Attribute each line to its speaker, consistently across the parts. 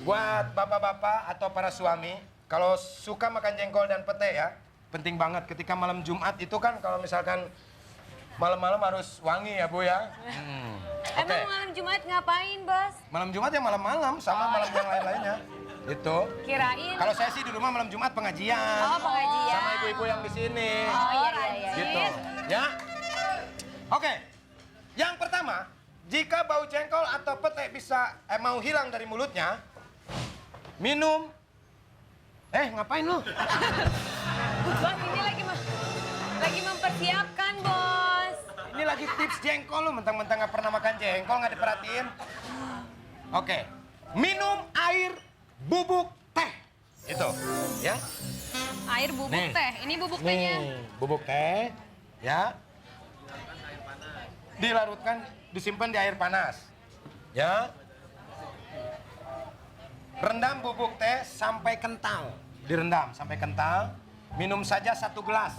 Speaker 1: Buat bapak-bapak atau para suami, kalau suka makan jengkol dan pete ya, penting banget ketika malam Jumat itu kan kalau misalkan malam-malam harus wangi ya Bu ya.
Speaker 2: Emang malam Jumat ngapain, Bos?
Speaker 1: Malam Jumat ya malam-malam sama malam yang lain-lainnya. Itu.
Speaker 2: Kirain.
Speaker 1: Kalau saya sih di rumah malam Jumat pengajian.
Speaker 2: Oh, pengajian.
Speaker 1: Sama ibu-ibu yang di sini.
Speaker 2: Oh, iya.
Speaker 1: Gitu. Ya. Oke. Yang pertama, jika bau jengkol atau pete bisa mau hilang dari mulutnya, minum. Ngapain lu?
Speaker 2: Bos, ini lagi mempersiapkan, Bos.
Speaker 1: Ini lagi tips jengkol lu, mentang-mentang nggak pernah makan jengkol, nggak diperhatiin. Oke. Minum air bubuk teh. Itu, ya.
Speaker 2: Air bubuk
Speaker 1: Nih.
Speaker 2: teh. Ini bubuk tehnya.
Speaker 1: Bubuk teh, ya. Dilarutkan, disimpan di air panas. Ya. Rendam bubuk teh sampai kental. Direndam sampai kental. Minum saja 1 gelas.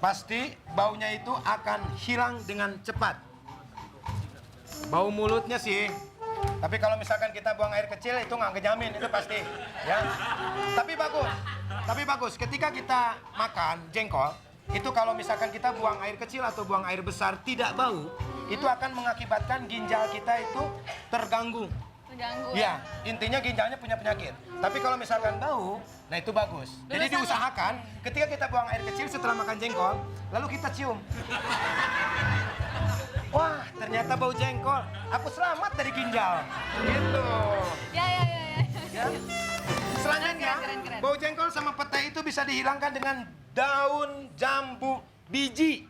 Speaker 1: Pasti baunya itu akan hilang dengan cepat. Bau mulutnya sih. Tapi kalau misalkan kita buang air kecil itu nggak ngejamin, itu pasti. Ya. Tapi bagus. Ketika kita makan jengkol, itu kalau misalkan kita buang air kecil atau buang air besar tidak bau, itu akan mengakibatkan ginjal kita itu terganggu. Ya, intinya ginjalnya punya penyakit. Tapi kalau misalkan bau, nah itu bagus. Jadi diusahakan ketika kita buang air kecil setelah makan jengkol, lalu kita cium. Wah, ternyata bau jengkol. Aku selamat dari ginjal. Gitu.
Speaker 2: Ya.
Speaker 1: Selanjutnya,
Speaker 2: Keren.
Speaker 1: bau jengkol sama pete itu bisa dihilangkan dengan daun jambu biji.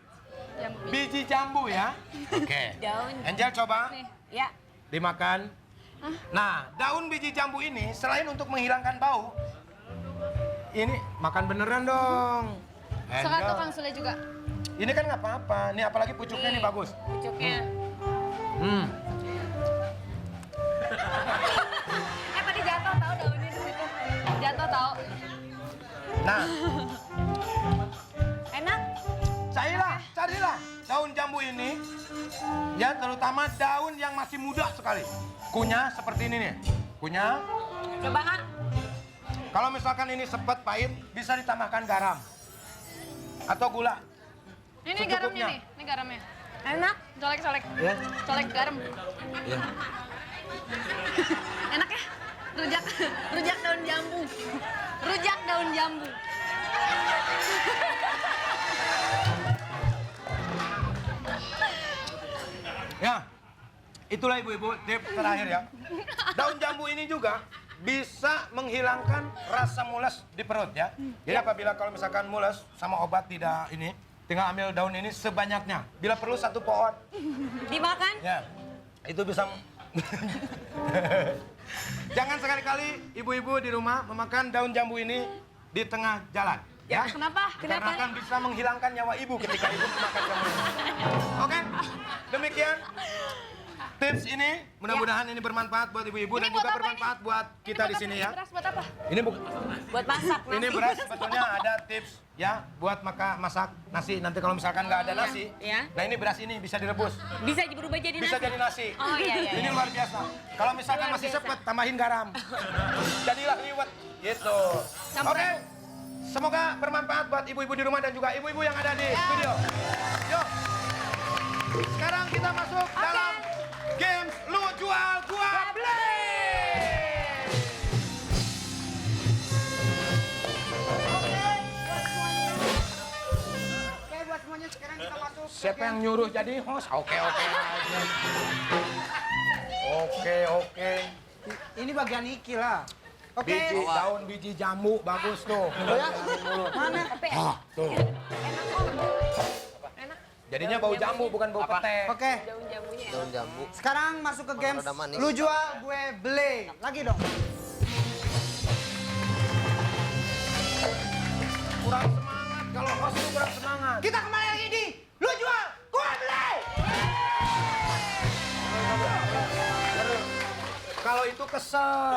Speaker 1: Biji jambu ya. Oke.
Speaker 2: Daun.
Speaker 1: Angel coba
Speaker 2: Nih, ya.
Speaker 1: dimakan. Nah, daun biji jambu ini selain untuk menghilangkan bau, ini makan beneran dong.
Speaker 2: Suka
Speaker 1: Angel.
Speaker 2: tukang Sule juga.
Speaker 1: Ini kan nggak apa-apa. Nih apalagi pucuknya nih bagus.
Speaker 2: Pucuknya. Tadi jatuh tahu daunnya di situ. Jatuh tahu.
Speaker 1: Nah,
Speaker 2: Enak.
Speaker 1: carilah daun jambu ini. Ya, terutama daun yang masih muda sekali. Kunyah seperti ini nih. Kunyah.
Speaker 2: Coba, Kak.
Speaker 1: Kalau misalkan ini sepet pahit, bisa ditambahkan garam. Atau gula.
Speaker 2: Ini
Speaker 1: Secukupnya.
Speaker 2: garamnya nih. Ini garamnya. Enak. Colek.
Speaker 1: Ya.
Speaker 2: Colek garam.
Speaker 1: Ya.
Speaker 2: Enak ya? Rujak daun jambu. Rujak daun jambu.
Speaker 1: Ya, itulah ibu-ibu tips terakhir ya. Daun jambu ini juga bisa menghilangkan rasa mules di perut ya. Jadi apabila kalau misalkan mules sama obat tidak ini, tinggal ambil daun ini sebanyaknya. Bila perlu 1 pohon.
Speaker 2: Dimakan?
Speaker 1: Ya, itu bisa. Jangan sekali-kali ibu-ibu di rumah memakan daun jambu ini di tengah jalan. Ya,
Speaker 2: Kenapa?
Speaker 1: karena akan bisa menghilangkan nyawa ibu ketika ibu memakan jambu ini. Oke, demikian tips ini. Mudah-mudahan ini bermanfaat buat ibu-ibu dan
Speaker 2: Ini
Speaker 1: juga
Speaker 2: buat apa
Speaker 1: bermanfaat buat kita di sini ya.
Speaker 2: Beras buat apa?
Speaker 1: Ini bukan.
Speaker 2: Buat masak.
Speaker 1: Ini beras sebetulnya ada tips ya buat masak nasi. Nanti kalau misalkan nggak ada nasi,
Speaker 2: Iya.
Speaker 1: nah ini beras ini bisa direbus,
Speaker 2: Bisa berubah jadi nasi.
Speaker 1: bisa jadi nasi.
Speaker 2: Oh iya.
Speaker 1: Ini luar biasa. Kalau misalkan
Speaker 2: Luar
Speaker 1: masih
Speaker 2: biasa.
Speaker 1: sepet, tambahin garam. Jadilah liwet gitu.
Speaker 2: Campuran.
Speaker 1: Oke. Semoga bermanfaat buat ibu-ibu di rumah dan juga ibu-ibu yang ada di studio. Yuk. Sekarang kita masuk dalam games Lu Jual Gua Beli.
Speaker 3: Oke, buat semuanya sekarang kita masuk.
Speaker 1: Siapa yang nyuruh jadi host? Oke aja. Oke.
Speaker 3: Ini bagian Iki lah. Oke.
Speaker 1: Daun biji jambu bagus tuh.
Speaker 3: Oh ya? Mana?
Speaker 1: Tuh. Jadinya bau jambu bukan bau pete.
Speaker 3: Oke.
Speaker 2: Daun jambunya.
Speaker 4: Daun jambu.
Speaker 3: Sekarang masuk ke games
Speaker 4: rada manis.
Speaker 3: Lu Jual Gue Beli. Lagi dong.
Speaker 1: Kurang semangat kalau host itu kurang semangat.
Speaker 3: Kita kembali lagi di Lu Jual Gue Beli.
Speaker 1: Kalau itu kesel.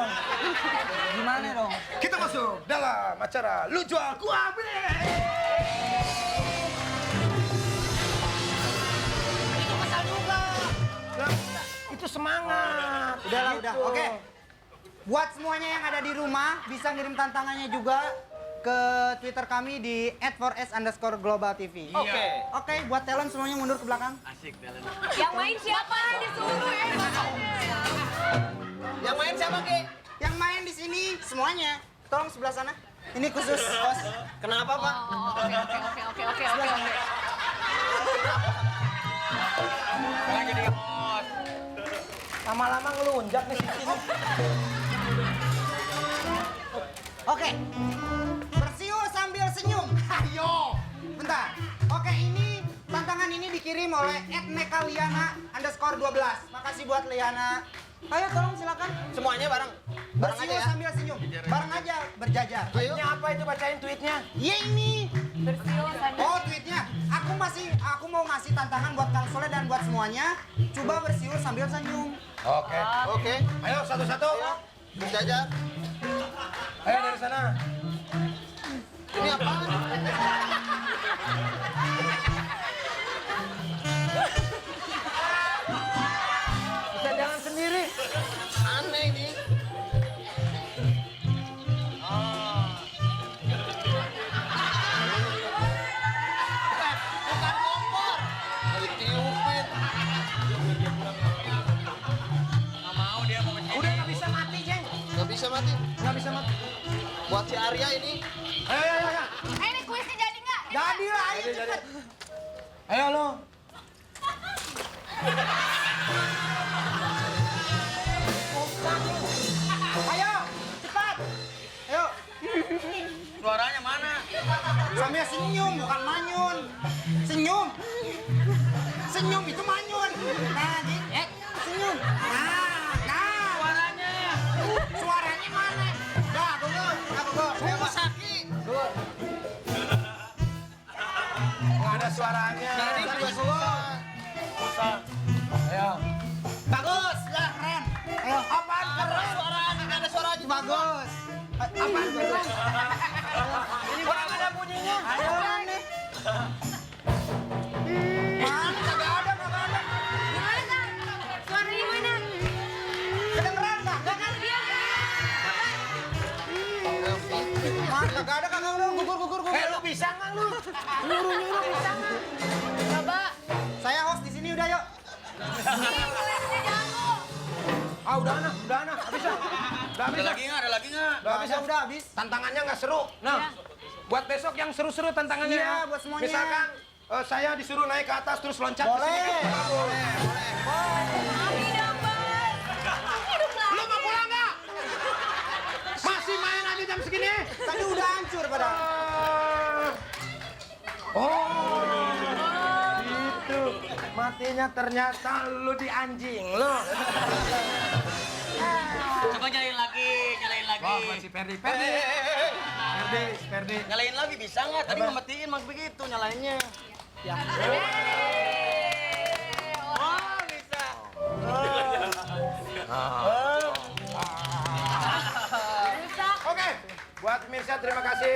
Speaker 3: Gimana dong?
Speaker 1: Kita masuk dalam acara Lu Jual Gua Beli.
Speaker 3: Itu kesal juga.
Speaker 1: Nah, itu itu semangat.
Speaker 3: Udahlah,
Speaker 1: Gitu.
Speaker 3: udah. Oke. Buat semuanya yang ada di rumah, bisa ngirim tantangannya juga ke Twitter kami di @4s_global_tv.
Speaker 1: Oke.
Speaker 3: Oke, buat talent semuanya mundur ke belakang.
Speaker 2: Yang main siapa? Disuruh ya.
Speaker 3: Yang main siapa, Ki? Yang main di sini semuanya. Tolong sebelah sana. Ini khusus host. Kenapa, Pak?
Speaker 2: Oh, oke.
Speaker 1: Jangan jadi host. Lama-lama ngelunjak nih Siti nih.
Speaker 3: Oke. Bersiul sambil senyum. Ayo. Bentar. Oke, ini tantangan ini dikirim oleh @mekaliana_12. Makasih buat Liana. Ayo tolong silakan.
Speaker 4: Semuanya bareng. Bareng aja
Speaker 3: Bersiul
Speaker 4: ya.
Speaker 3: sambil senyum. Bareng aja, berjajar.
Speaker 1: Tweetnya apa itu, bacain tweetnya.
Speaker 3: Iya ini.
Speaker 2: Bersiul sambil.
Speaker 3: Oh, tweetnya. Aku mau ngasih tantangan buat Kang Soleh dan buat semuanya. Coba bersiul sambil senyum.
Speaker 1: Oke.
Speaker 4: Oke.
Speaker 1: Ayo satu-satu.
Speaker 4: Berjajar.
Speaker 1: Ayo dari sana.
Speaker 4: Ini apa?
Speaker 1: Bisa jalan sendiri.
Speaker 4: Aneh ini. Bukan kompor. Ditiupin.
Speaker 1: Udah nggak bisa mati, Jeng.
Speaker 4: Gak bisa mati.
Speaker 1: Nggak bisa mati.
Speaker 4: Buat si Arya ini.
Speaker 1: Ayo.
Speaker 2: Ini kuisnya jadi nggak?
Speaker 3: Jadi lah, ayo
Speaker 1: Jadi.
Speaker 3: cepet.
Speaker 1: Ayo lo.
Speaker 3: Ayo, cepat. Ayo.
Speaker 4: Suaranya mana?
Speaker 3: Sambil senyum, bukan manyun. Senyum. Senyum itu manyun. Nah, senyum. Nah. Suaranya mana? Dah, gugur. Ayo, Pak.
Speaker 4: Sakit.
Speaker 1: Nggak ada suaranya.
Speaker 4: Jadi juga susah.
Speaker 1: Ayo.
Speaker 3: Bagus, lah keren. Ayo, apaan keren?
Speaker 4: Suaranya gak ada suaranya.
Speaker 3: Bagus. Apaan keren?
Speaker 1: Ini kurang ada bunyinya.
Speaker 3: Ayo, nih. Mana? Kagak ada.
Speaker 2: Gimana Kang? Suaranya mana?
Speaker 3: Kedengeran nggak?
Speaker 2: Kang dia.
Speaker 3: Mana? Kagak ada, gugur.
Speaker 1: Lu bisa nggak lu? Nyuruh bisa nggak?
Speaker 2: Coba.
Speaker 3: Saya host di sini udah, yuk.
Speaker 2: Nih, kuisnya jago.
Speaker 1: Ah udah anak. Bisa. Udah bisa.
Speaker 4: Ada lagi nggak?
Speaker 1: Udah bisa.
Speaker 3: Udah habis.
Speaker 1: Tantangannya nggak seru. Nah,
Speaker 2: Iya.
Speaker 1: buat besok yang seru-seru tantangannya
Speaker 3: Iya,
Speaker 1: ya.
Speaker 3: buat semuanya.
Speaker 1: Misalkan saya disuruh naik ke atas terus loncat.
Speaker 3: Boleh.
Speaker 2: Mami dong, Bang. Hidup lagi.
Speaker 1: Lu mau pulang nggak? Masih main aja jam segini?
Speaker 3: Tadi udah hancur padahal.
Speaker 1: Gitu. Matinya ternyata lu di anjing lu.
Speaker 4: Coba nyalain lagi.
Speaker 1: Wah, masih Ferdi.
Speaker 4: Nyalain lagi bisa nggak? Tadi
Speaker 1: Coba.
Speaker 4: ngematiin mak begitu nyalainnya.
Speaker 2: Oh,
Speaker 4: Bisa.
Speaker 2: rusak.
Speaker 1: Oke, buat pemirsa terima kasih.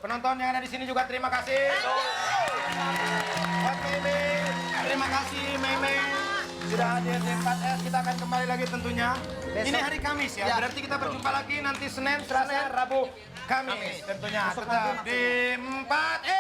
Speaker 1: Penonton yang ada di sini juga terima kasih. Buat Meme, terima kasih Meme. Sudah hadir di 4S, kita akan kembali lagi tentunya. Ini hari Kamis ya, berarti kita berjumpa lagi nanti Senin, Selasa, Rabu, Kamis. Tentunya tetap di 4S.